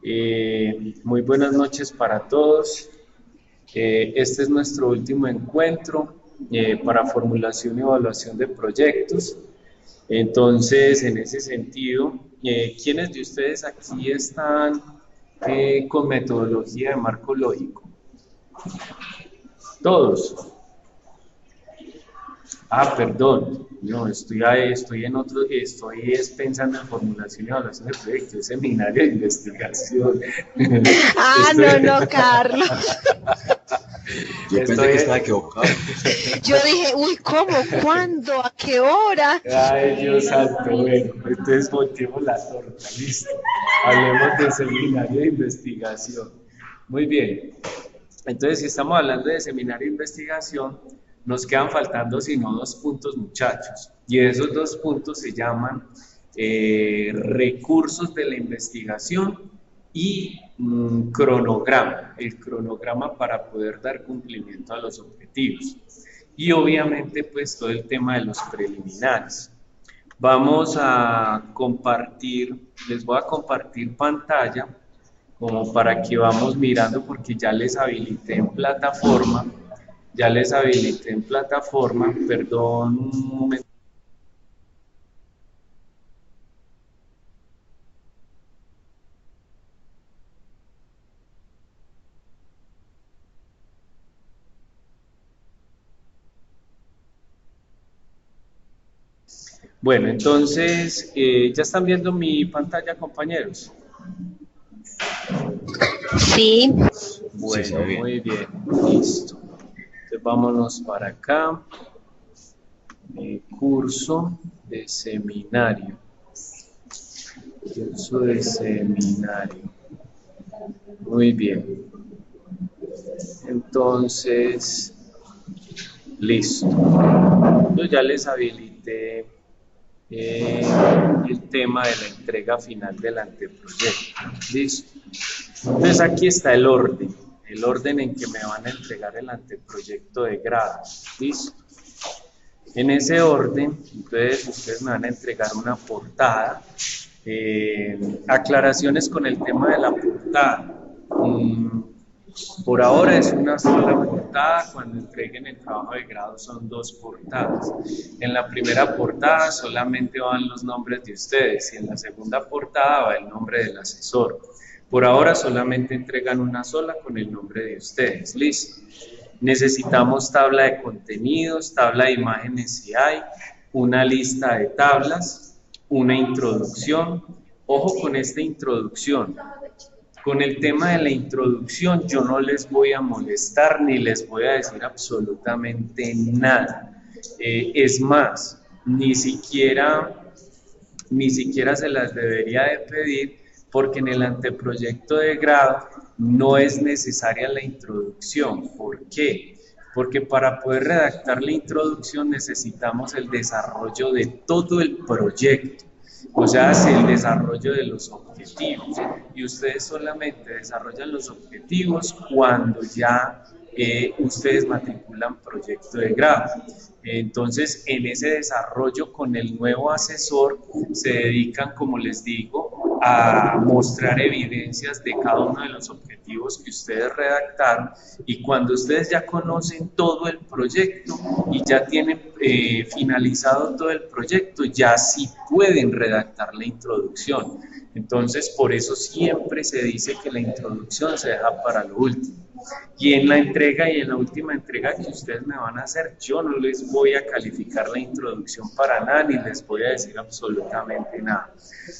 Muy buenas noches para todos. Este es nuestro último encuentro para formulación y evaluación de proyectos. Entonces, en ese sentido, ¿quiénes de ustedes aquí están con metodología de marco lógico? ¿Todos? Perdón, no, estoy en otro, pensando en formulación y evaluación de proyectos, seminario de investigación. No, no, Carlos. Yo pensé que estaba equivocado. Yo dije, uy, ¿cómo? ¿Cuándo? ¿A qué hora? Ay, Dios santo, bueno, entonces volteemos la torta, listo. Hablemos de seminario de investigación. Muy bien. Entonces, si estamos hablando de seminario de investigación, nos quedan faltando sino 2 puntos, muchachos. Y esos 2 puntos se llaman recursos de la investigación y cronograma, el cronograma para poder dar cumplimiento a los objetivos. Y obviamente, pues, todo el tema de los preliminares. Vamos a compartir, les voy a compartir pantalla, como para que vamos mirando, porque ya les habilité en plataforma, perdón, un momento. Bueno, entonces, ¿ya están viendo mi pantalla, compañeros? Sí. Bueno, sí, muy bien, listo. Entonces, vámonos para acá. Curso de seminario. Curso de seminario. Muy bien. Entonces, listo. Yo ya les habilité el tema de la entrega final del anteproyecto. Listo. Entonces aquí está el orden en que me van a entregar el anteproyecto de grado. Listo. En ese orden, entonces ustedes me van a entregar una portada. Aclaraciones con el tema de la portada. Por ahora es una sola portada, cuando entreguen el trabajo de grado son 2 portadas. En la primera portada solamente van los nombres de ustedes y en la segunda portada va el nombre del asesor. Por ahora solamente entregan una sola con el nombre de ustedes. Listo. Necesitamos tabla de contenidos, tabla de imágenes si hay, una lista de tablas, una introducción. Ojo con esta introducción. Con el tema de la introducción yo no les voy a molestar ni les voy a decir absolutamente nada. Es más, ni siquiera se las debería de pedir, porque en el anteproyecto de grado no es necesaria la introducción. ¿Por qué? Porque para poder redactar la introducción necesitamos el desarrollo de todo el proyecto. O sea, el desarrollo de los objetivos, y ustedes solamente desarrollan los objetivos cuando ya ustedes matriculan proyecto de grado. Entonces, en ese desarrollo con el nuevo asesor se dedican, como les digo, a mostrar evidencias de cada uno de los objetivos que ustedes redactaron, y cuando ustedes ya conocen todo el proyecto y ya tienen finalizado todo el proyecto, ya sí pueden redactar la introducción. Entonces, por eso siempre se dice que la introducción se deja para lo último. Y en la entrega y en la última entrega que ustedes me van a hacer, yo no les voy a calificar la introducción para nada, ni les voy a decir absolutamente nada.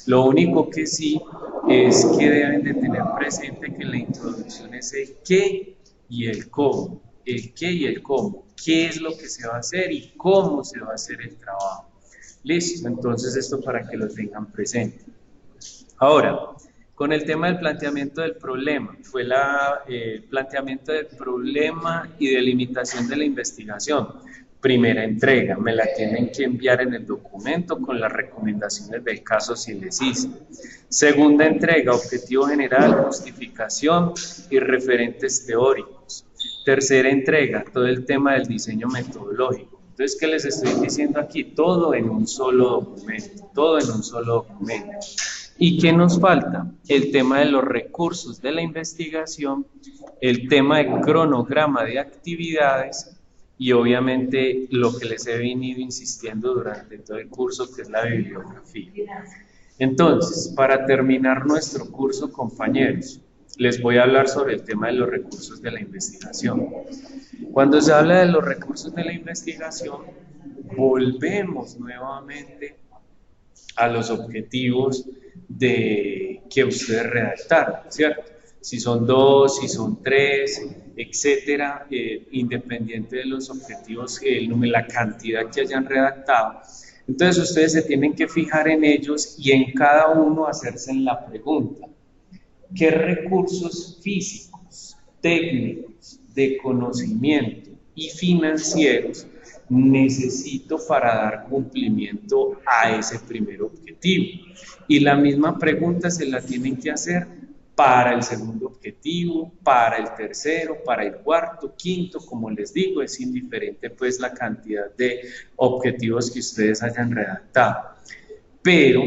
Lo único que sí es que deben de tener presente que la introducción es el qué y el cómo. El qué y el cómo. Qué es lo que se va a hacer y cómo se va a hacer el trabajo. Listo, entonces esto para que lo tengan presente. Ahora, con el tema del planteamiento del problema, fue el planteamiento del problema y delimitación de la investigación. Primera entrega, me la tienen que enviar en el documento con las recomendaciones del caso si les hice. Segunda entrega, objetivo general, justificación y referentes teóricos. Tercera entrega, todo el tema del diseño metodológico. Entonces, ¿qué les estoy diciendo aquí? Todo en un solo documento, todo en un solo documento. ¿Y qué nos falta? El tema de los recursos de la investigación, el tema de cronograma de actividades y obviamente lo que les he venido insistiendo durante todo el curso, que es la bibliografía. Entonces, para terminar nuestro curso, compañeros, les voy a hablar sobre el tema de los recursos de la investigación. Cuando se habla de los recursos de la investigación, volvemos nuevamente a los objetivos que ustedes redactaron, ¿cierto? Si son 2, si son 3, etcétera, independiente de los objetivos, la cantidad que hayan redactado. Entonces ustedes se tienen que fijar en ellos y en cada uno hacerse la pregunta: ¿qué recursos físicos, técnicos, de conocimiento y financieros necesito para dar cumplimiento a ese primer objetivo? Y la misma pregunta se la tienen que hacer para el segundo objetivo, para el tercero, para el cuarto, quinto, como les digo, es indiferente pues la cantidad de objetivos que ustedes hayan redactado. Pero,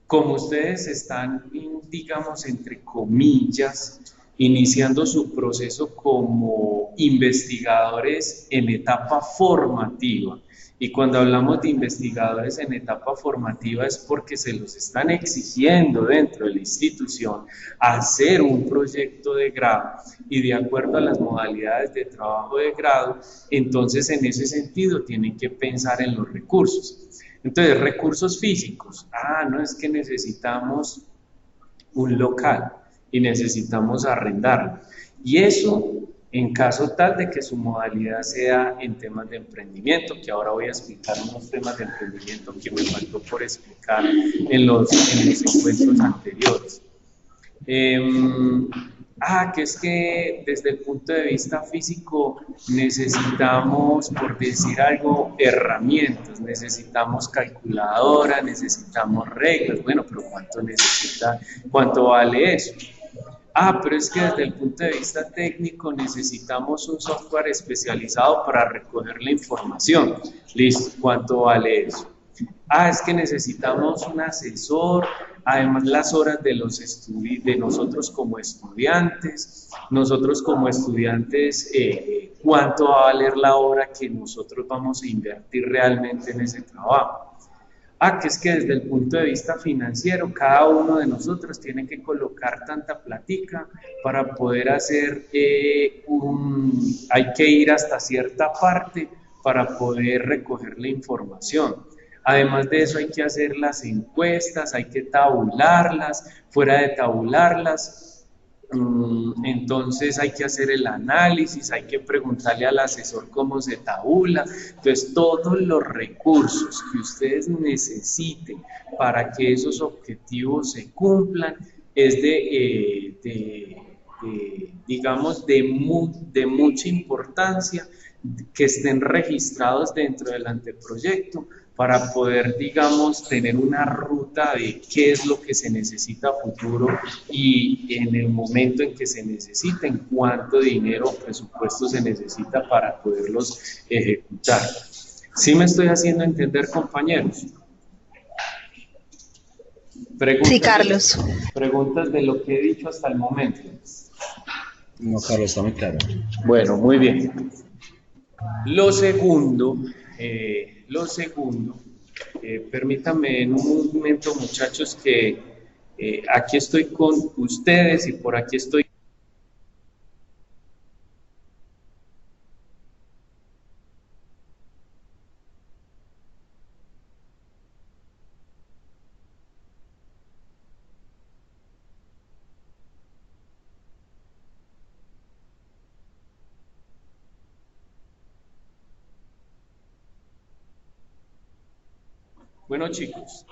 como ustedes están, digamos, entre comillas, iniciando su proceso como investigadores en etapa formativa, y cuando hablamos de investigadores en etapa formativa es porque se los están exigiendo dentro de la institución hacer un proyecto de grado y de acuerdo a las modalidades de trabajo de grado, entonces en ese sentido tienen que pensar en los recursos. Entonces, recursos físicos, no es que necesitamos un local y necesitamos arrendarlo. Y eso en caso tal de que su modalidad sea en temas de emprendimiento, que ahora voy a explicar unos temas de emprendimiento que me faltó por explicar en los encuentros anteriores. Que es que desde el punto de vista físico necesitamos, por decir algo, herramientas, necesitamos calculadora, necesitamos reglas. Bueno, pero ¿cuánto vale eso? Pero es que desde el punto de vista técnico necesitamos un software especializado para recoger la información. Listo, ¿cuánto vale eso? Es que necesitamos un asesor, además las horas de nosotros como estudiantes, ¿cuánto va a valer la hora que nosotros vamos a invertir realmente en ese trabajo? Que es que desde el punto de vista financiero, cada uno de nosotros tiene que colocar tanta platica para poder hacer hay que ir hasta cierta parte para poder recoger la información. Además de eso hay que hacer las encuestas, hay que tabularlas, fuera de tabularlas, entonces hay que hacer el análisis, hay que preguntarle al asesor cómo se tabula. Entonces todos los recursos que ustedes necesiten para que esos objetivos se cumplan es digamos de mucha importancia que estén registrados dentro del anteproyecto para poder, digamos, tener una ruta de qué es lo que se necesita a futuro y en el momento en que se necesiten, cuánto dinero o presupuesto se necesita para poderlos ejecutar. ¿Sí me estoy haciendo entender, compañeros? Sí, Carlos. Preguntas de lo que he dicho hasta el momento. No, Carlos, está muy claro. Bueno, muy bien. Lo segundo, permítanme en un momento, muchachos, que aquí estoy con ustedes y por aquí estoy. Bueno, chicos,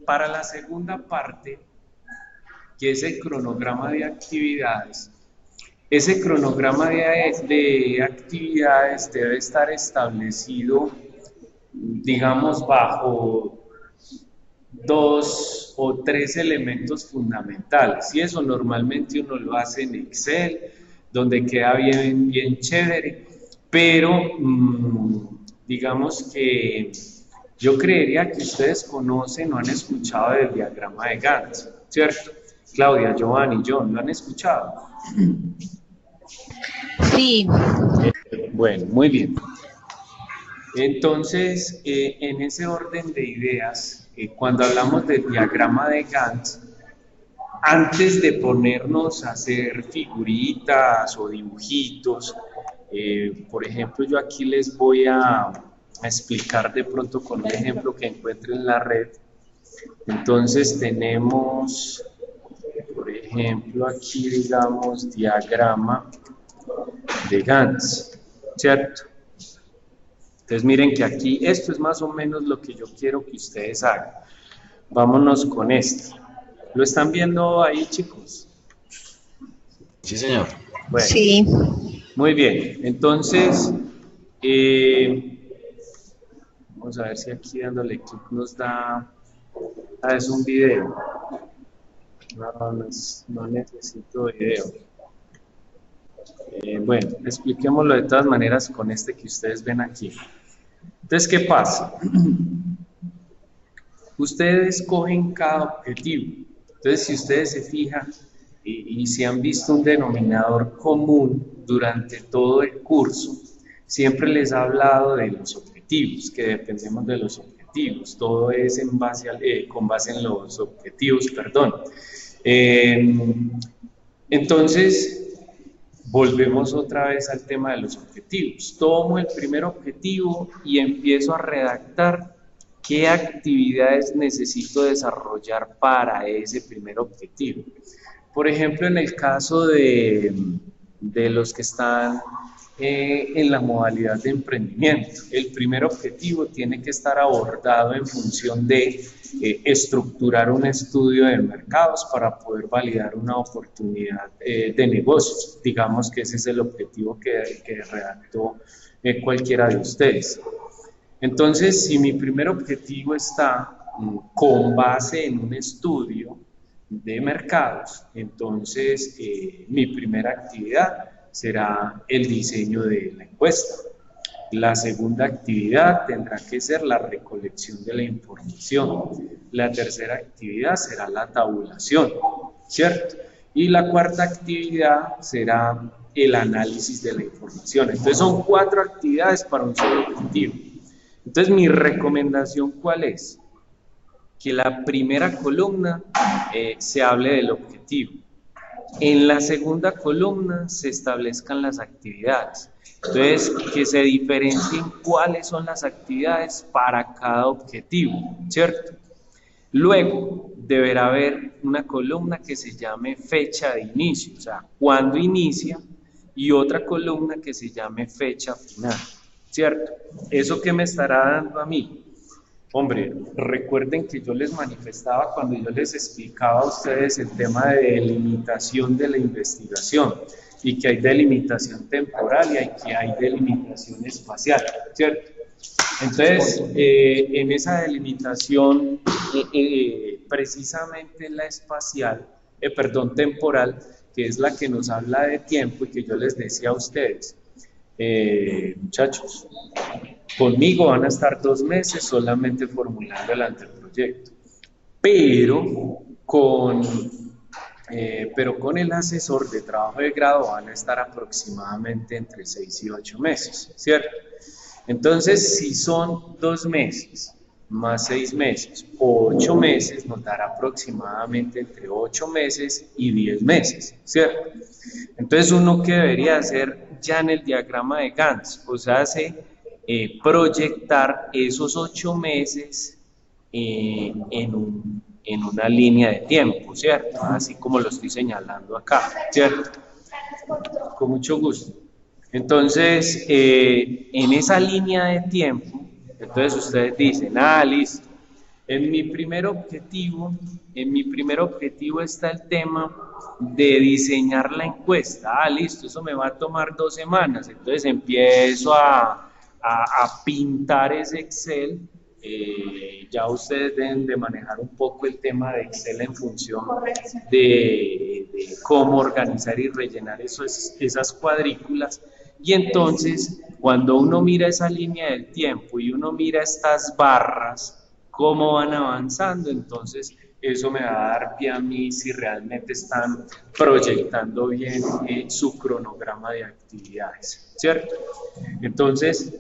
para la segunda parte, que es el cronograma de actividades, ese cronograma de actividades debe estar establecido, digamos, bajo 2 o 3 elementos fundamentales, y eso normalmente uno lo hace en Excel, donde queda bien chévere, pero digamos que Yo creería que ustedes conocen o han escuchado del diagrama de Gantt, ¿cierto? Claudia, Giovanni, John, ¿lo han escuchado? Sí, Bueno, muy bien. Entonces, en ese orden de ideas, cuando hablamos del diagrama de Gantt, antes de ponernos a hacer figuritas o dibujitos, por ejemplo, yo aquí les voy a explicar de pronto con un ejemplo que encuentre en la red. Entonces tenemos, por ejemplo, aquí digamos diagrama de Gantt, ¿cierto? Entonces miren que aquí esto es más o menos lo que yo quiero que ustedes hagan. Vámonos con esto. ¿Lo están viendo ahí, chicos? Sí, señor. Bueno, sí. muy bien. Entonces, vamos a ver si aquí dándole clic nos da... Ah, es un video. No necesito video. Bueno, expliquémoslo de todas maneras con este que ustedes ven aquí. Entonces, ¿qué pasa? Ustedes cogen cada objetivo. Entonces, si ustedes se fijan y si han visto un denominador común durante todo el curso, siempre les ha hablado de los objetivos, que dependemos de los objetivos. Todo es en base con base en los objetivos, perdón. Entonces, volvemos otra vez al tema de los objetivos. Tomo el primer objetivo y empiezo a redactar qué actividades necesito desarrollar para ese primer objetivo. Por ejemplo, en el caso de los que están en la modalidad de emprendimiento, el primer objetivo tiene que estar abordado en función de estructurar un estudio de mercados para poder validar una oportunidad de negocios. Digamos que ese es el objetivo que redactó cualquiera de ustedes. Entonces, si mi primer objetivo está con base en un estudio de mercados, entonces mi primera actividad será el diseño de la encuesta. La segunda actividad tendrá que ser la recolección de la información. La tercera actividad será la tabulación, ¿cierto? Y la cuarta actividad será el análisis de la información. Entonces son 4 actividades para un solo objetivo. Entonces mi recomendación, ¿cuál es? Que la primera columna se hable del objetivo. En la segunda columna se establezcan las actividades. Entonces, que se diferencien cuáles son las actividades para cada objetivo, ¿cierto? Luego, deberá haber una columna que se llame fecha de inicio, o sea, cuándo inicia, y otra columna que se llame fecha final, ¿cierto? ¿Eso qué me estará dando a mí? Hombre, recuerden que yo les manifestaba cuando yo les explicaba a ustedes el tema de delimitación de la investigación y que hay delimitación temporal y que hay delimitación espacial, ¿cierto? Entonces, en esa delimitación, precisamente la espacial, temporal, que es la que nos habla de tiempo y que yo les decía a ustedes, muchachos, conmigo van a estar 2 meses solamente formulando el anteproyecto, pero con el asesor de trabajo de grado van a estar aproximadamente entre 6 y 8 meses, ¿cierto? Entonces, si son 2 meses más 6 meses, 8 meses, nos dará aproximadamente entre 8 meses y 10 meses, ¿cierto? Entonces, uno que debería hacer ya en el diagrama de Gantt, o sea, proyectar esos 8 meses en una línea de tiempo, ¿cierto? Así como lo estoy señalando acá, ¿cierto? Con mucho gusto. Entonces, en esa línea de tiempo, entonces ustedes dicen, listo, en mi primer objetivo está el tema de diseñar la encuesta. Listo, eso me va a tomar 2 semanas, entonces empiezo a pintar ese Excel. Ya ustedes deben de manejar un poco el tema de Excel en función de cómo organizar y rellenar esas cuadrículas, y entonces Cuando uno mira esa línea del tiempo y uno mira estas barras, cómo van avanzando, entonces eso me va a dar pie a mí si realmente están proyectando bien su cronograma de actividades, ¿cierto? Entonces,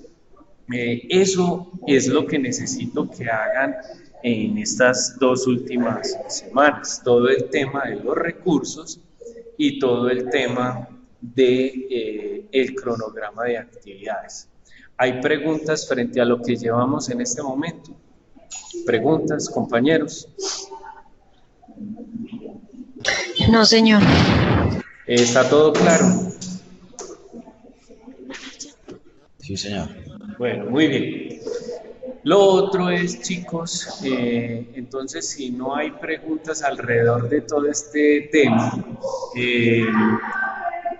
eso es lo que necesito que hagan en estas 2 últimas semanas, todo el tema de los recursos y todo el tema de el cronograma de actividades. ¿Hay preguntas frente a lo que llevamos en este momento? ¿Preguntas, compañeros? No, señor. ¿Está todo claro? Sí, señor. Bueno, muy bien. Lo otro es, chicos, entonces si no hay preguntas alrededor de todo este tema,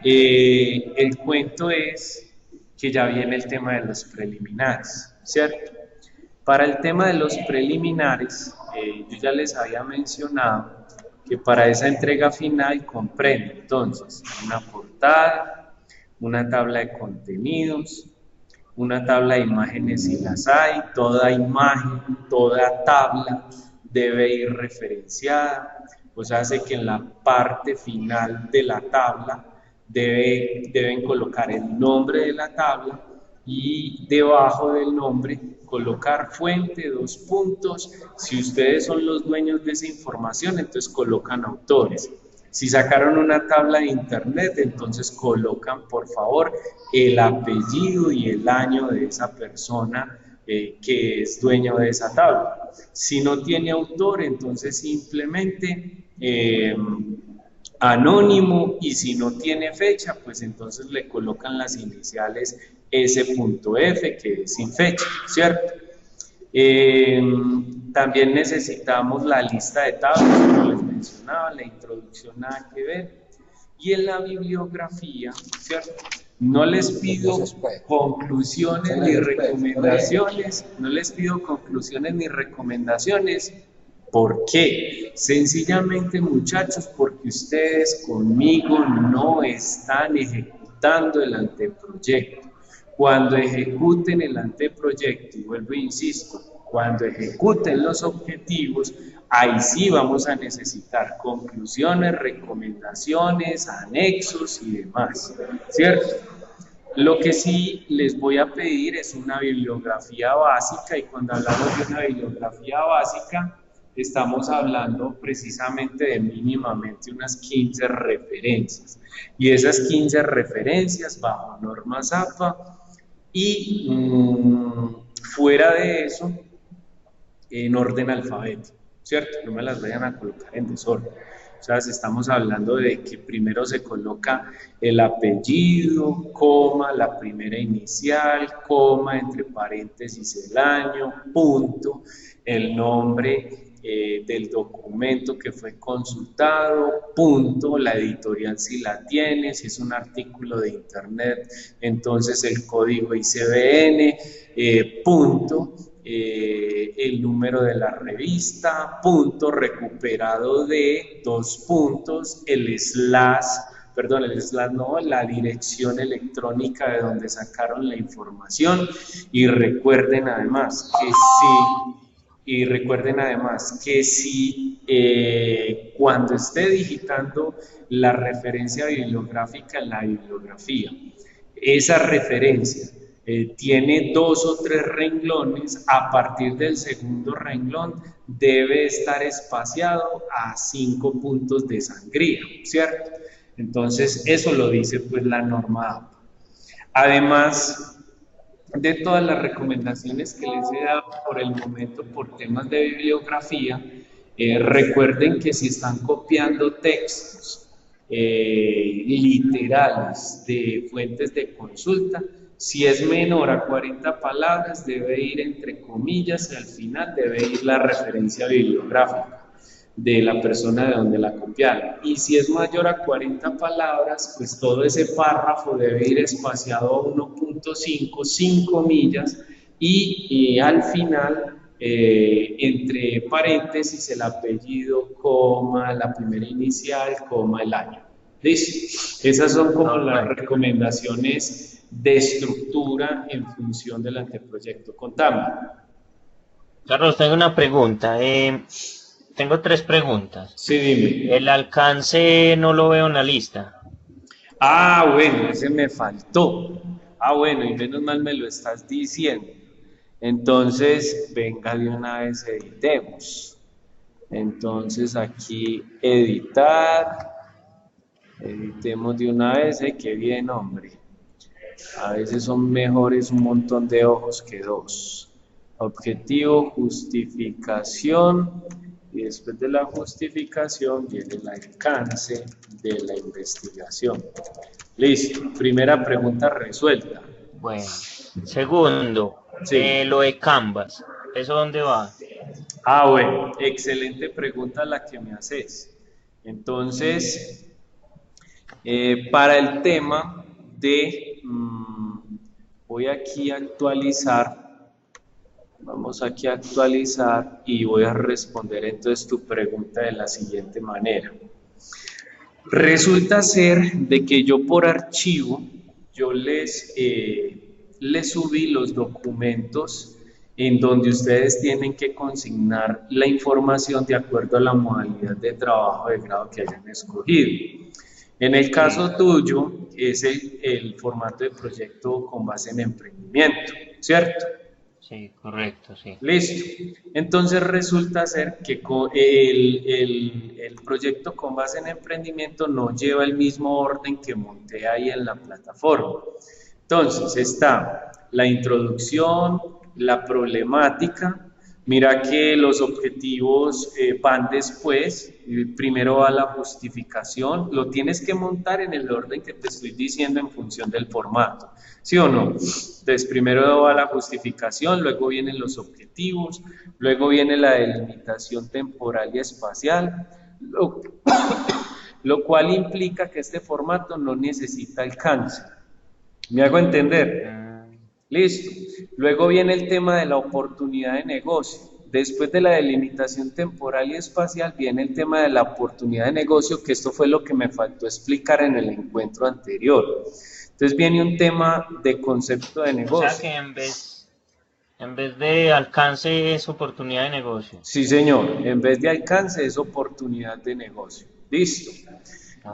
el cuento es que ya viene el tema de los preliminares, ¿cierto? Para el tema de los preliminares, yo ya les había mencionado que para esa entrega final comprende entonces una portada, una tabla de contenidos, una tabla de imágenes si las hay, toda imagen, toda tabla debe ir referenciada, o sea, hace que en la parte final de la tabla deben colocar el nombre de la tabla y debajo del nombre colocar fuente, 2 puntos. Si ustedes son los dueños de esa información, entonces colocan autores. Si sacaron una tabla de internet, entonces colocan por favor el apellido y el año de esa persona que es dueño de esa tabla. Si no tiene autor, entonces simplemente anónimo, y si no tiene fecha, pues entonces le colocan las iniciales S.F, que es sin fecha, ¿cierto? También necesitamos la lista de tablas, como les mencionaba, la introducción nada que ver, y en la bibliografía, ¿cierto? No les pido conclusiones ni recomendaciones, ¿Por qué? Sencillamente, muchachos, porque ustedes conmigo no están ejecutando el anteproyecto. Cuando ejecuten el anteproyecto, y vuelvo e insisto, cuando ejecuten los objetivos, ahí sí vamos a necesitar conclusiones, recomendaciones, anexos y demás, ¿cierto? Lo que sí les voy a pedir es una bibliografía básica, y cuando hablamos de una bibliografía básica, estamos hablando precisamente de mínimamente unas 15 referencias. Y esas 15 referencias bajo normas APA, y fuera de eso, en orden alfabético, ¿cierto? No me las vayan a colocar en desorden. O sea, estamos hablando de que primero se coloca el apellido, coma, la primera inicial, coma, entre paréntesis el año, punto, el nombre del documento que fue consultado, punto, la editorial si la tiene, si es un artículo de internet, entonces el código ISBN, punto, el número de la revista, punto, recuperado de 2 puntos, el slash no, la dirección electrónica de donde sacaron la información, y recuerden además que si cuando esté digitando la referencia bibliográfica en la bibliografía, esa referencia tiene 2 o 3 renglones, a partir del segundo renglón debe estar espaciado a 5 puntos de sangría, ¿cierto? Entonces eso lo dice pues la norma APA. Además de todas las recomendaciones que les he dado por el momento por temas de bibliografía, recuerden que si están copiando textos literales de fuentes de consulta, si es menor a 40 palabras debe ir entre comillas y al final debe ir la referencia bibliográfica de la persona de donde la copiaron. Y si es mayor a 40 palabras, pues todo ese párrafo debe ir espaciado a 1.5, 5 comillas, y al final, entre paréntesis, el apellido, coma, la primera inicial, coma, el año. ¿Listo? Esas son como las recomendaciones de estructura en función del anteproyecto. Contame. Carlos, tengo una pregunta. Tengo tres preguntas. Sí, dime. El alcance no lo veo en la lista. Ah, bueno, ese me faltó. Ah, bueno, y menos mal me lo estás diciendo. Entonces, venga de una vez editemos. Entonces aquí editar, editemos de una vez, qué bien, hombre. A veces son mejores un montón de ojos que dos. Objetivo, justificación, y después de la justificación viene el alcance de la investigación. Listo, primera pregunta resuelta. Bueno, segundo, Sí. lo de Canvas, ¿eso dónde va? Ah, bueno, excelente pregunta la que me haces. Entonces, para el tema de, voy aquí a actualizar, vamos aquí a actualizar y voy a responder entonces tu pregunta de la siguiente manera. Resulta ser de que yo por archivo, yo les subí los documentos en donde ustedes tienen que consignar la información de acuerdo a la modalidad de trabajo de grado que hayan escogido. En el caso tuyo es el formato de proyecto con base en emprendimiento, ¿cierto? Sí, correcto, sí. Listo. Entonces resulta ser que el proyecto con base en emprendimiento no lleva el mismo orden que monté ahí en la plataforma. Entonces está la introducción, la problemática. Mira que los objetivos van después, primero va la justificación, lo tienes que montar en el orden que te estoy diciendo en función del formato, ¿sí o no? Entonces primero va la justificación, luego vienen los objetivos, luego viene la delimitación temporal y espacial, lo cual implica que este formato no necesita alcance. ¿Me hago entender? Listo. Luego viene el tema de la oportunidad de negocio. Después de la delimitación temporal y espacial viene el tema de la oportunidad de negocio, que esto fue lo que me faltó explicar en el encuentro anterior. Entonces viene un tema de concepto de negocio. O sea que en vez de alcance es oportunidad de negocio. Sí, señor. En vez de alcance es oportunidad de negocio. Listo.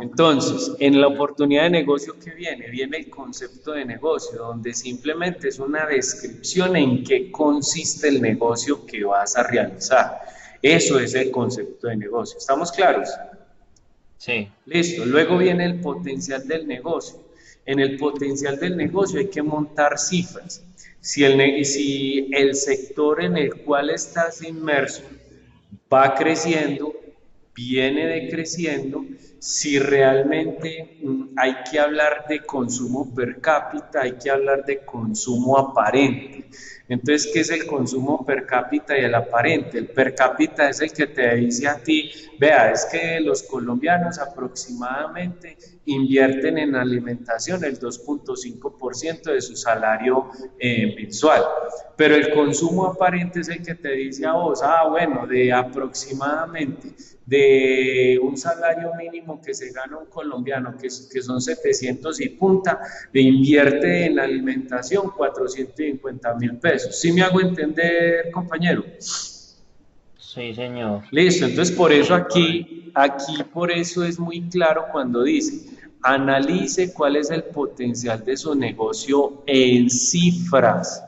Entonces, en la oportunidad de negocio que viene el concepto de negocio, donde simplemente es una descripción en qué consiste el negocio que vas a realizar. Eso es el concepto de negocio. ¿Estamos claros? Sí. Listo. Luego viene el potencial del negocio. En el potencial del negocio hay que montar cifras. Si el sector en el cual estás inmerso va creciendo, viene decreciendo, si realmente hay que hablar de consumo per cápita, hay que hablar de consumo aparente. Entonces, ¿qué es el consumo per cápita y el aparente? El per cápita es el que te dice a ti, vea, es que los colombianos aproximadamente invierten en alimentación el 2.5% de su salario mensual. Pero el consumo aparente es el que te dice a vos, bueno, de aproximadamente de un salario mínimo que se gana un colombiano, que son 700 y punta, le invierte en alimentación 450.000 pesos. ¿Sí me hago entender, compañero? Sí, señor. Listo, entonces por eso aquí por eso es muy claro cuando dice, analice cuál es el potencial de su negocio en cifras,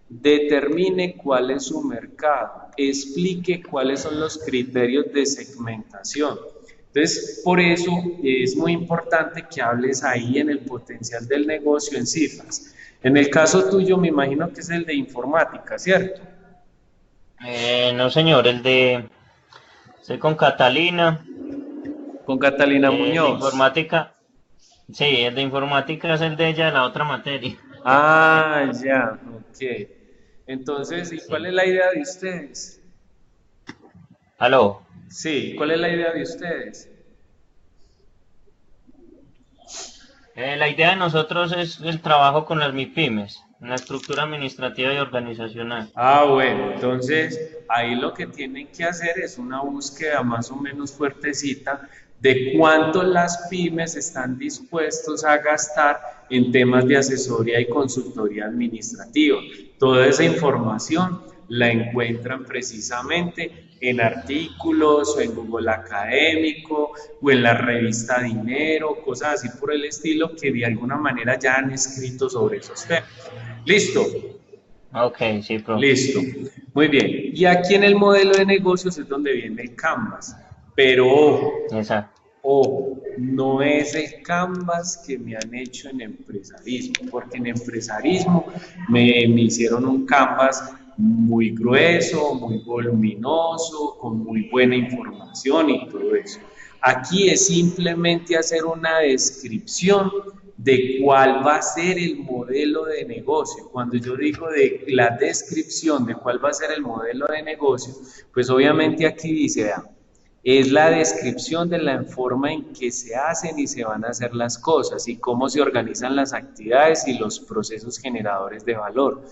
determine cuál es su mercado, explique cuáles son los criterios de segmentación. Entonces, por eso es muy importante que hables ahí en el potencial del negocio en cifras. En el caso tuyo, me imagino que es el de informática, ¿cierto? No, señor, estoy con Catalina. Con Catalina El de Muñoz. informática, sí, el de informática es el de ella, la otra materia. Ah, ya, ok. Entonces, ¿y cuál es la idea de ustedes? ¿Aló? Sí, ¿cuál es la idea de ustedes? La idea de nosotros es el trabajo con las MIPYMES. Una estructura administrativa y organizacional. Ah, bueno, entonces ahí lo que tienen que hacer es una búsqueda más o menos fuertecita de cuánto las pymes están dispuestos a gastar en temas de asesoría y consultoría administrativa. Toda esa información la encuentran precisamente en artículos o en Google Académico o en la revista Dinero, cosas así por el estilo que de alguna manera ya han escrito sobre esos temas. ¿Listo? Ok, sí, profe. Listo. Muy bien. Y aquí en el modelo de negocios es donde viene el Canvas. Pero Exacto. ojo, no es el Canvas que me han hecho en empresarismo, porque en empresarismo me hicieron un Canvas muy grueso, muy voluminoso, con muy buena información y todo eso. Aquí es simplemente hacer una descripción de cuál va a ser el modelo de negocio. Cuando yo digo de la descripción de cuál va a ser el modelo de negocio, pues obviamente aquí dice, vean, es la descripción de la forma en que se hacen y se van a hacer las cosas y cómo se organizan las actividades y los procesos generadores de valor.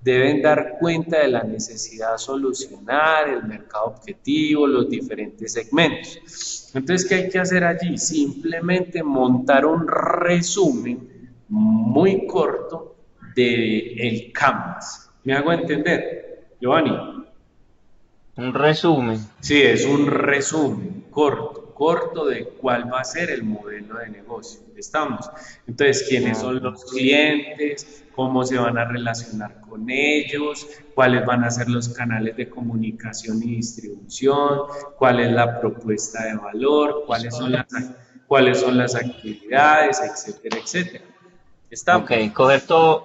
Deben dar cuenta de la necesidad de solucionar el mercado objetivo, los diferentes segmentos. Entonces, ¿qué hay que hacer allí? Simplemente montar un resumen muy corto del Canvas. ¿Me hago entender, Giovanni? Un resumen. Sí, es un resumen corto de cuál va a ser el modelo de negocio. ¿Estamos? Entonces, ¿quiénes son los clientes? ¿Cómo se van a relacionar con ellos? ¿Cuáles van a ser los canales de comunicación y distribución? ¿Cuál es la propuesta de valor? ¿Cuáles son las actividades? Etcétera, etcétera. ¿Estamos? Ok,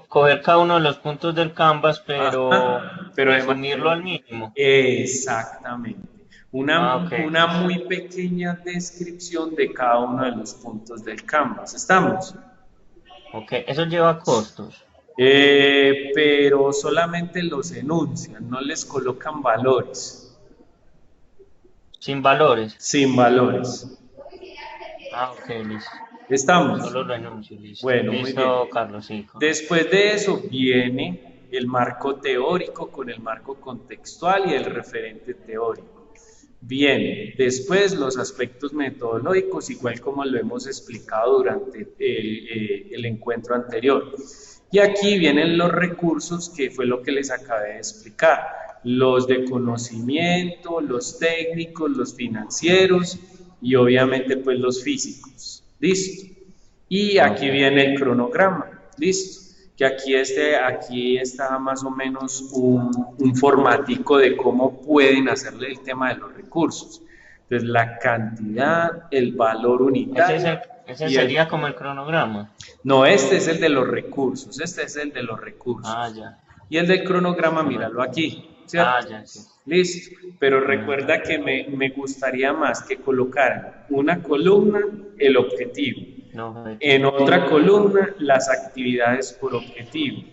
coger cada uno de los puntos del Canvas, pero resumirlo al mínimo. Exactamente. Una muy pequeña descripción de cada uno de los puntos del Canvas. ¿Estamos? Ok, eso lleva costos. Pero solamente los enuncian, no les colocan valores. ¿Sin valores? Sin valores. Ah, ok, listo. ¿Estamos? Solo lo enuncio, listo. Bueno, listo, muy bien. Carlos, sí. Después de eso viene el marco teórico con el marco contextual y el referente teórico. Bien, después los aspectos metodológicos, igual como lo hemos explicado durante el encuentro anterior. Y aquí vienen los recursos, que fue lo que les acabé de explicar. Los de conocimiento, los técnicos, los financieros y obviamente pues los físicos. ¿Listo? Y aquí viene el cronograma. ¿Listo? Que aquí está más o menos un formatico de cómo pueden hacerle el tema de los recursos. Entonces, la cantidad, el valor unitario. Ese sería como el cronograma. No, este es el de los recursos. Este es el de los recursos. Ah, ya. Y el del cronograma, míralo aquí. ¿Cierto? Ah, ya, sí. Listo. Pero recuerda que me gustaría más que colocaran una columna el objetivo. En otra columna, las actividades por objetivo.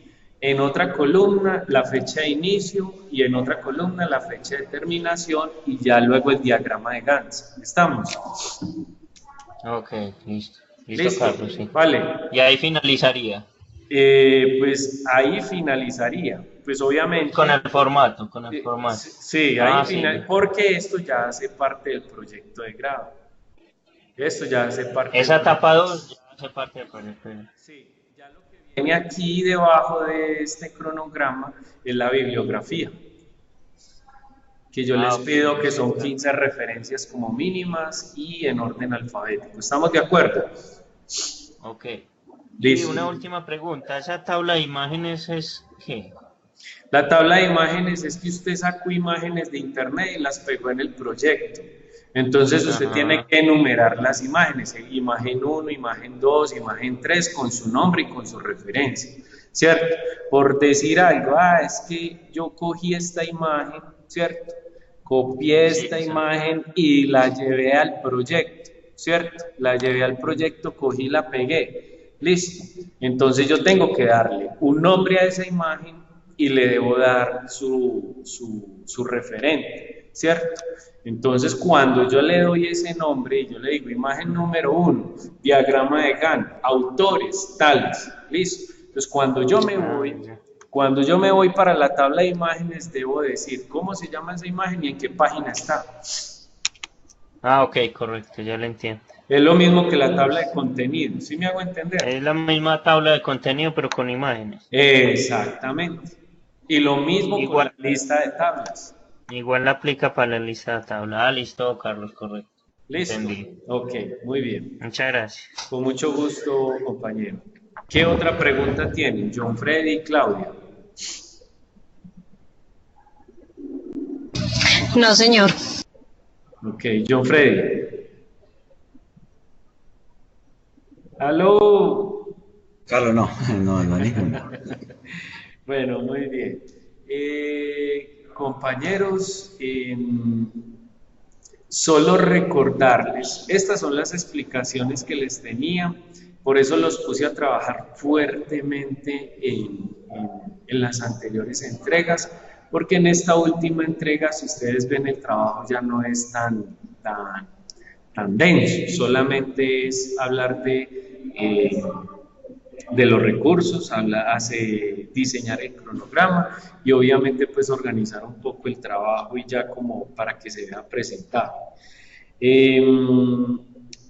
En otra columna, la fecha de inicio. Y en otra columna, la fecha de terminación. Y ya luego el diagrama de Gantt. ¿Estamos? Ok, listo. ¿Listo? Carlos, sí. Vale. Y ahí finalizaría. Pues ahí finalizaría. Pues obviamente. Con el formato. Sí, ahí porque esto ya hace parte del proyecto de grado. Esto ya hace parte. Esa etapa 2 ya hace parte del proyecto. Sí, ya lo que viene aquí debajo de este cronograma es la bibliografía. Que yo les pido que son 15 referencias como mínimas y en orden alfabético. ¿Estamos de acuerdo? Ok. Listo. Y una última pregunta. ¿Esa tabla de imágenes es qué? La tabla de imágenes es que usted sacó imágenes de internet y las pegó en el proyecto. Entonces usted tiene que enumerar las imágenes, imagen 1, imagen 2, imagen 3, con su nombre y con su referencia, ¿cierto? Por decir algo, es que yo cogí esta imagen, ¿cierto? Copié esta imagen y la llevé al proyecto, ¿cierto? La llevé al proyecto, cogí y la pegué, listo. Entonces yo tengo que darle un nombre a esa imagen y le debo dar su referente, ¿cierto? Entonces, cuando yo le doy ese nombre y yo le digo imagen número 1, diagrama de Gantt, autores, tales, listo. Entonces, cuando yo me voy para la tabla de imágenes, debo decir cómo se llama esa imagen y en qué página está. Ah, ok, correcto, ya lo entiendo. Es lo mismo que la tabla de contenido, ¿sí me hago entender? Es la misma tabla de contenido, pero con imágenes. Exactamente. Y lo mismo con Igual, la lista de tablas. igual la aplica para la lista de tabla. Ah, listo, Carlos, correcto. ¿Listo? Entendido. Ok, muy bien. Muchas gracias. Con mucho gusto, compañero. ¿Qué otra pregunta tienen? John Freddy y Claudia. No, señor. Ok, John Freddy. ¿Aló? Carlos, no, no ninguno. Bueno, muy bien. Compañeros, solo recordarles, estas son las explicaciones que les tenía, por eso los puse a trabajar fuertemente en las anteriores entregas, porque en esta última entrega, si ustedes ven, el trabajo ya no es tan denso, solamente es hablar de los recursos, diseñar el cronograma y obviamente pues organizar un poco el trabajo y ya como para que se vea presentado. En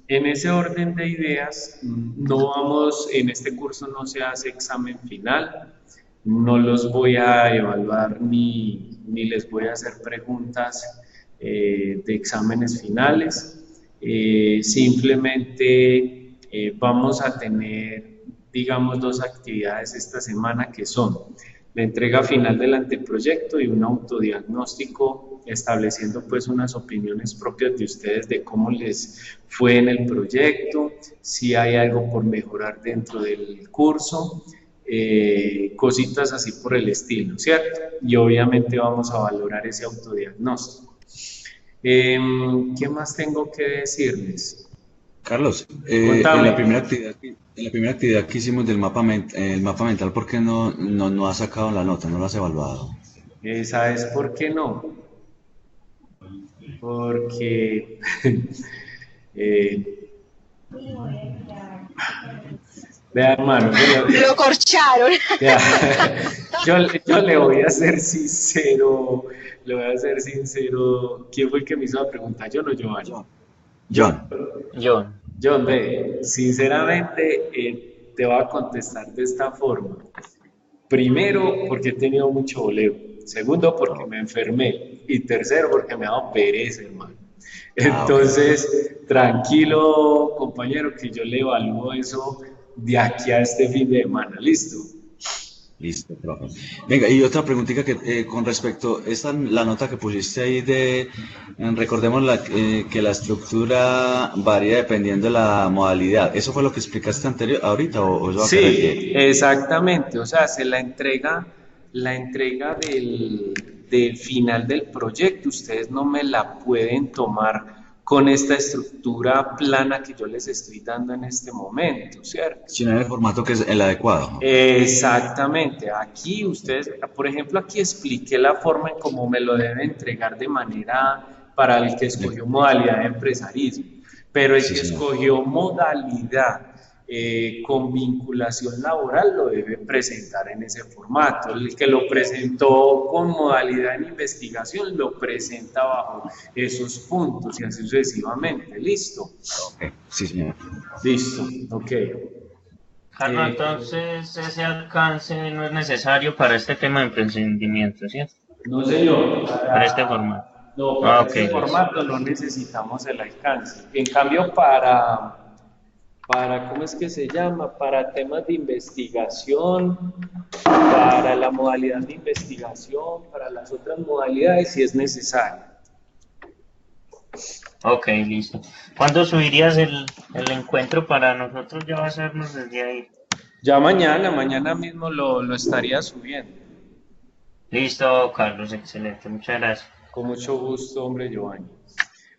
ese orden de ideas, en este curso no se hace examen final, no los voy a evaluar ni les voy a hacer preguntas de exámenes finales, simplemente vamos a tener, digamos, dos actividades esta semana que son la entrega final del anteproyecto y un autodiagnóstico estableciendo pues unas opiniones propias de ustedes de cómo les fue en el proyecto, si hay algo por mejorar dentro del curso, cositas así por el estilo, ¿cierto? Y obviamente vamos a valorar ese autodiagnóstico. ¿Qué más tengo que decirles? Carlos, en la primera actividad que hicimos del el mapa mental, ¿por qué no has sacado la nota, no lo has evaluado? ¿Sabes por qué no? Porque vea, hermano, Lo corcharon. yo le voy a ser sincero, ¿quién fue el que me hizo la pregunta? ¿Yo o Giovanni? John. John, ve, sinceramente te voy a contestar de esta forma. Primero, porque he tenido mucho voleo. Segundo, porque me enfermé. Y tercero, porque me ha dado pereza, hermano. Entonces, tranquilo, compañero, que yo le evalúo eso de aquí a este fin de semana. ¿Listo? Listo, profe. Venga, y otra preguntita que con respecto, la nota que pusiste ahí recordemos que la estructura varía dependiendo de la modalidad. ¿Eso fue lo que explicaste ahorita o eso va a Sí, exactamente. O sea, la entrega del final del proyecto, ustedes no me la pueden tomar con esta estructura plana que yo les estoy dando en este momento, ¿cierto? Sino en el formato que es el adecuado. Exactamente. Aquí ustedes, por ejemplo, aquí expliqué la forma en cómo me lo deben entregar de manera para el que escogió modalidad de empresarismo, pero el que escogió modalidad con vinculación laboral lo debe presentar en ese formato. El que lo presentó con modalidad en investigación lo presenta bajo esos puntos y así sucesivamente. ¿Listo? Okay. Sí, señor. Listo, ok. Carlos, entonces ese alcance no es necesario para este tema de emprendimiento, ¿cierto? No, señor. Para este formato. No, para este formato no necesitamos el alcance. En cambio, ¿cómo es que se llama? Para temas de investigación, para la modalidad de investigación, para las otras modalidades, si es necesario. Ok, listo. ¿Cuándo subirías el encuentro para nosotros ya hacernos desde ahí? Ya mañana mismo lo estaría subiendo. Listo, Carlos, excelente, muchas gracias. Con mucho gusto, hombre, Giovanni.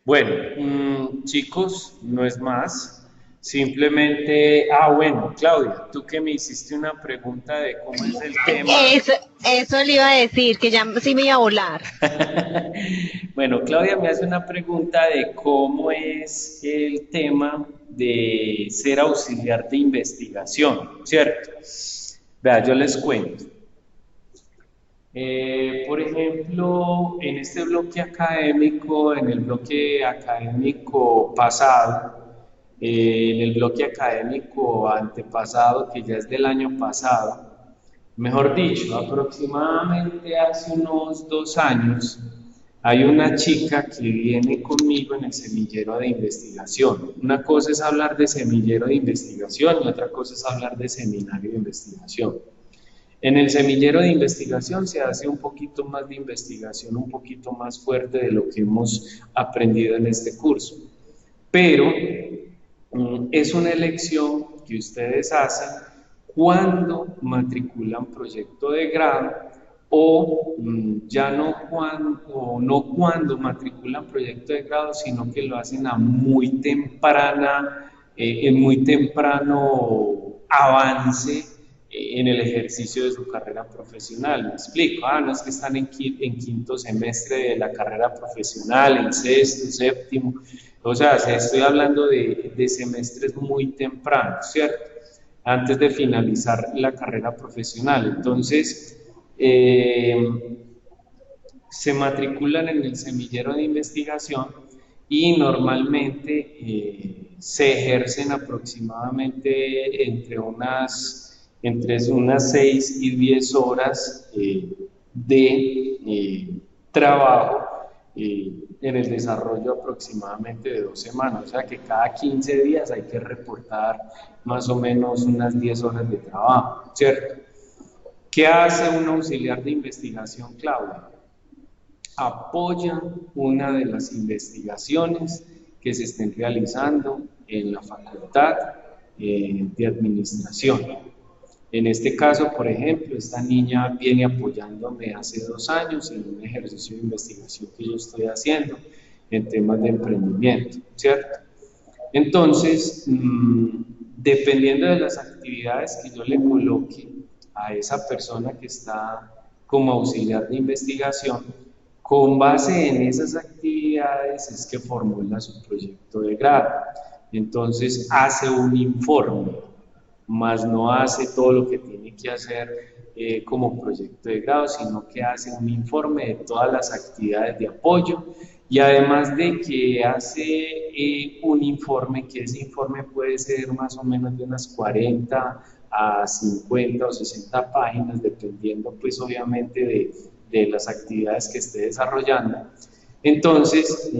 Bueno, chicos, no es más. Simplemente, bueno, Claudia, tú que me hiciste una pregunta de cómo es el tema. Eso le iba a decir, que ya sí me iba a volar. Bueno, Claudia me hace una pregunta de cómo es el tema de ser auxiliar de investigación, ¿cierto? Vea, yo les cuento. Por ejemplo, en este bloque académico, en el bloque académico pasado, en el bloque académico antepasado, que ya es del año pasado, mejor dicho, aproximadamente hace unos 2 años, hay una chica que viene conmigo en el semillero de investigación. Una cosa es hablar de semillero de investigación y otra cosa es hablar de seminario de investigación. En el semillero de investigación se hace un poquito más de investigación, un poquito más fuerte de lo que hemos aprendido en este curso. Pero es una elección que ustedes hacen cuando matriculan proyecto de grado o ya no cuando matriculan proyecto de grado, sino que lo hacen a muy temprana, en muy temprano avance en el ejercicio de su carrera profesional. Me explico, no es que están en quinto semestre de la carrera profesional, en sexto, séptimo, o sea, estoy hablando de semestres muy tempranos, ¿cierto? Antes de finalizar la carrera profesional. Entonces, se matriculan en el semillero de investigación y normalmente se ejercen aproximadamente entre unas 6 y 10 horas de trabajo en el desarrollo aproximadamente de 2 semanas, o sea que cada 15 días hay que reportar más o menos unas 10 horas de trabajo, ¿cierto? ¿Qué hace un auxiliar de investigación, Claudia? Apoya una de las investigaciones que se estén realizando en la facultad de administración. En este caso, por ejemplo, esta niña viene apoyándome hace 2 años en un ejercicio de investigación que yo estoy haciendo en temas de emprendimiento, ¿cierto? Entonces, dependiendo de las actividades que yo le coloque a esa persona que está como auxiliar de investigación, con base en esas actividades es que formula su proyecto de grado. Entonces, hace un informe, más no hace todo lo que tiene que hacer como proyecto de grado, sino que hace un informe de todas las actividades de apoyo y además de que hace un informe, que ese informe puede ser más o menos de unas 40 a 50 o 60 páginas, dependiendo pues obviamente de las actividades que esté desarrollando. Entonces,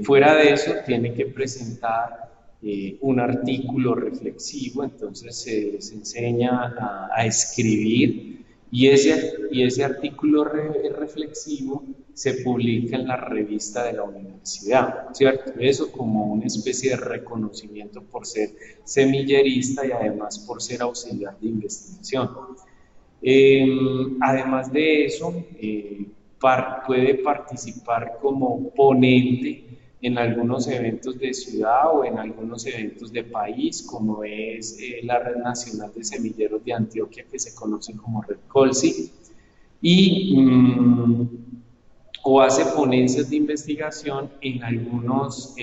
fuera de eso, tiene que presentar un artículo reflexivo, entonces se les enseña a escribir y ese artículo reflexivo se publica en la revista de la universidad, ¿cierto? Eso como una especie de reconocimiento por ser semillerista y además por ser auxiliar de investigación. Además de eso, puede participar como ponente en algunos eventos de ciudad o en algunos eventos de país, como es la Red Nacional de Semilleros de Antioquia, que se conoce como Red Colsi, y o hace ponencias de investigación en algunas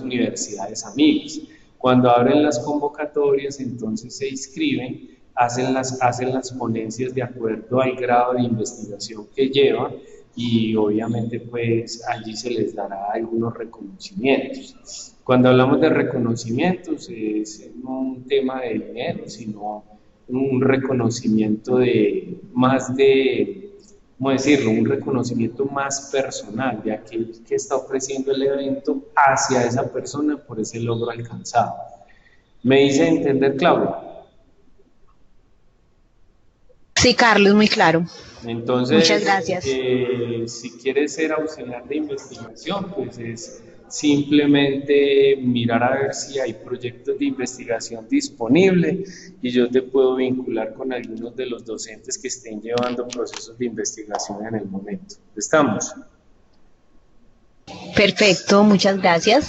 universidades amigas. Cuando abren las convocatorias, entonces se inscriben, hacen las ponencias de acuerdo al grado de investigación que llevan, y obviamente pues allí se les dará algunos reconocimientos. Cuando hablamos de reconocimientos es no un tema de dinero, sino un reconocimiento ¿cómo decirlo? Un reconocimiento más personal de aquel que está ofreciendo el evento hacia esa persona por ese logro alcanzado. ¿Me hice entender, Claudia? Sí, Carlos, muy claro. Entonces, muchas gracias. Si quieres ser auxiliar de investigación, pues es simplemente mirar a ver si hay proyectos de investigación disponibles y yo te puedo vincular con algunos de los docentes que estén llevando procesos de investigación en el momento. ¿Estamos? Perfecto, muchas gracias.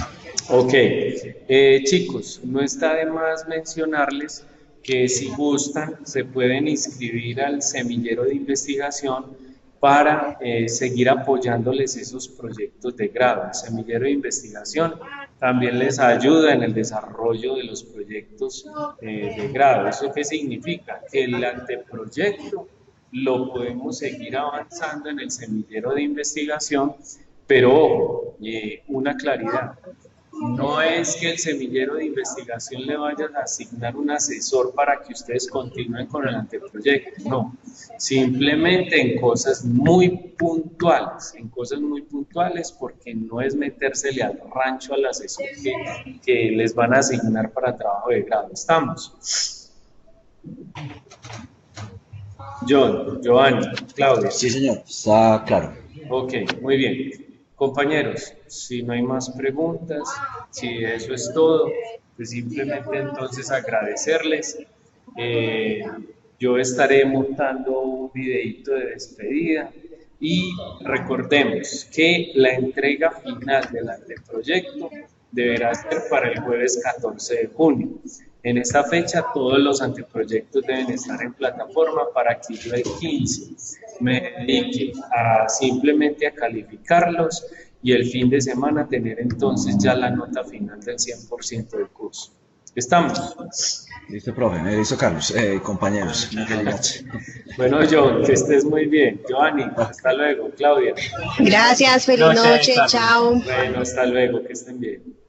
Ok, chicos, no está de más mencionarles que si gustan se pueden inscribir al semillero de investigación para seguir apoyándoles esos proyectos de grado. El semillero de investigación también les ayuda en el desarrollo de los proyectos de grado. ¿Eso qué significa? Que el anteproyecto lo podemos seguir avanzando en el semillero de investigación, pero ojo, una claridad. No es que el semillero de investigación le vaya a asignar un asesor para que ustedes continúen con el anteproyecto, no. Simplemente en cosas muy puntuales, porque no es metérsele al rancho al asesor que les van a asignar para trabajo de grado. ¿Estamos? John, Giovanni, Claudia. Sí, señor, está claro. Ok, muy bien. Compañeros, si no hay más preguntas, si eso es todo, pues simplemente entonces agradecerles. Yo estaré montando un videito de despedida y recordemos que la entrega final del anteproyecto deberá ser para el jueves 14 de junio. En esta fecha todos los anteproyectos deben estar en plataforma para que yo el 15 me dedique simplemente a calificarlos y el fin de semana tener entonces ya la nota final del 100% del curso. ¿Estamos? Listo, profe, me hizo Carlos, compañeros. Bueno, John, que estés muy bien. Giovanni, hasta luego. Claudia. Gracias, feliz noche, chao. Bueno, hasta luego, que estén bien.